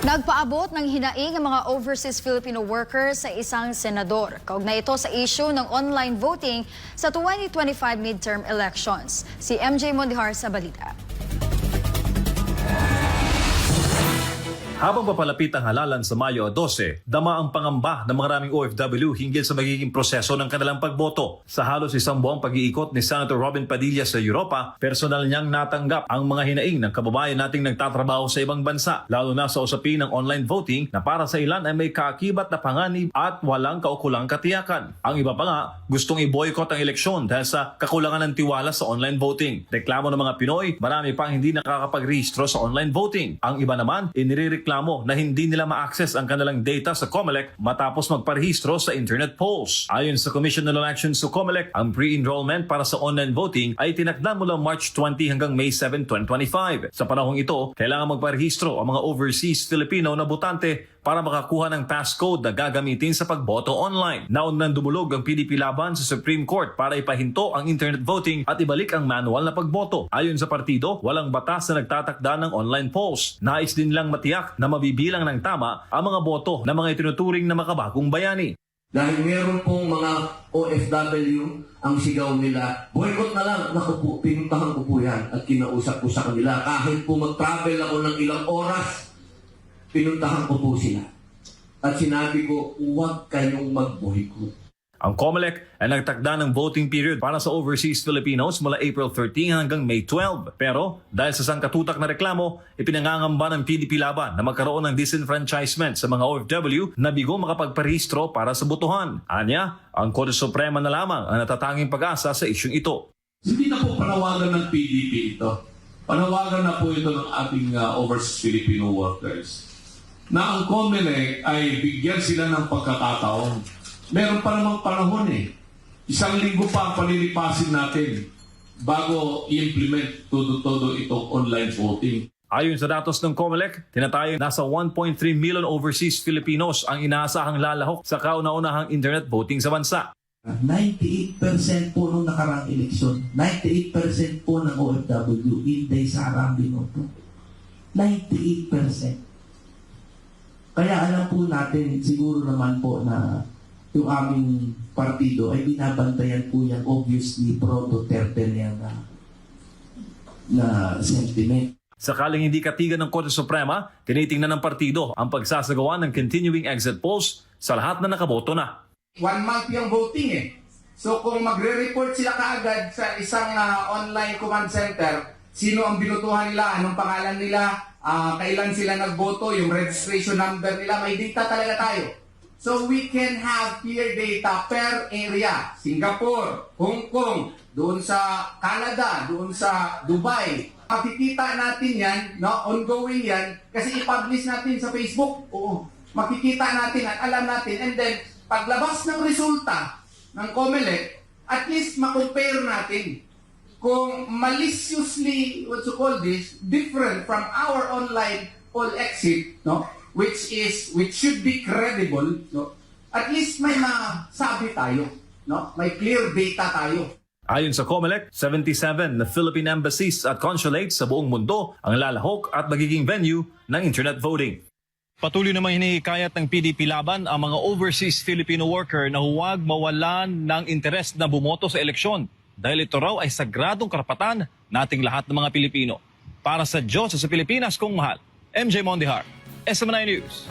Nagpaabot ng hinaing ang mga overseas Filipino workers sa isang senador. Kaugnay ito sa issue ng online voting sa 2025 midterm elections. Si MJ Mondihar sa balita. Habang papalapit ang halalan sa Mayo 12, dama ang pangamba ng maraming OFW hinggil sa magiging proseso ng kanilang pagboto. Sa halos isang buwang pag-iikot ni Senator Robin Padilla sa Europa, personal niyang natanggap ang mga hinaing ng kababayan nating nagtatrabaho sa ibang bansa, lalo na sa usapin ng online voting na para sa ilan ay may kaakibat na panganib at walang kaukulang katiyakan. Ang iba pa nga, gustong i-boycott ang eleksyon dahil sa kakulangan ng tiwala sa online voting. Reklamo ng mga Pinoy, marami pang hindi nakakapag-rehistro sa online voting. Ang iba naman, inireklamo na hindi nila ma-access ang kanilang data sa COMELEC matapos magparehistro sa internet polls. Ayon sa Commission on Elections sa COMELEC, ang pre-enrollment para sa online voting ay tinakda mula March 20 hanggang May 7, 2025. Sa panahong ito, kailangan magparehistro ang mga overseas Filipino na botante para makakuha ng passcode na gagamitin sa pagboto online. Naunang dumulog ang PDP laban sa Supreme Court para ipahinto ang internet voting at ibalik ang manual na pagboto. Ayon sa partido, walang batas na nagtatakda ng online polls. Nais din lang matiyak na mabibilang ng tama ang mga boto ng mga itinuturing na makabagong bayani. Dahil meron pong mga OFW, ang sigaw nila, boycott na lang. Naku po, pinuntahan ko po yan at kinausap ko sa kanila. Kahit po mag-travel ako ng ilang oras, pinuntahan ko po sila. At sinabi ko, huwag kayong mag-boycott. Ang COMELEC ay nagtakda ng voting period para sa overseas Filipinos mula April 13 hanggang May 12. Pero dahil sa sangkatutak na reklamo, ipinangangamba ng PDP laban na magkaroon ng disenfranchisement sa mga OFW na bigo makapagparehistro para sa botohan. Anya, ang Korte Suprema na lamang ang natatanging pag-asa sa isyung ito. Hindi na po panawagan ng PDP ito. Panawagan na po ito ng ating overseas Filipino workers. Na ang COMELEC ay bigyan sila ng pagkakataon. Meron pa namang panahon Isang linggo pa ang palilipasin natin bago i-implement todo itong online voting. Ayon sa datos ng COMELEC, tinatayang nasa 1.3 million overseas Filipinos ang inaasahang lalahok sa kauna-unahang internet voting sa bansa. 98% po nung nakarang eleksyon, 98% po ng OFW, Inday Sara ang binoto. 98%. Kaya alam po natin, siguro naman po na yung aming partido ay binabantayan po yan, obviously, pro-Duterte niya na sentiment. Sakaling hindi katigan ng Korte Suprema, tinitingnan ng partido ang pagsasagawa ng continuing exit polls sa lahat na nakaboto na. 1 month yung voting So kung magre-report sila kaagad sa isang online command center, sino ang binutuhan nila, anong pangalan nila, kailan sila nagboto, yung registration number nila, may data talaga tayo. So we can have clear data per area. Singapore, Hong Kong, doon sa Canada, doon sa Dubai. Makikita natin yan, ongoing yan, kasi i-publish natin sa Facebook. Oo, makikita natin at alam natin. And then, paglabas ng resulta ng COMELEC, at least ma-compare natin kung maliciously, what you call this, different from our online poll exit, which should be credible, at least may masabi tayo, may clear data tayo. Ayon sa COMELEC, 77 na Philippine embassies at consulates sa buong mundo ang lalahok at magiging venue ng internet voting. Patuloy namang hinihikayat ng PDP laban ang mga overseas Filipino worker na huwag mawalan ng interes na bumoto sa eleksyon dahil ito raw ay sagradong karapatan nating lahat ng mga Pilipino. Para sa Diyos sa Pilipinas kong mahal, MJ Mondihar, SMNI News.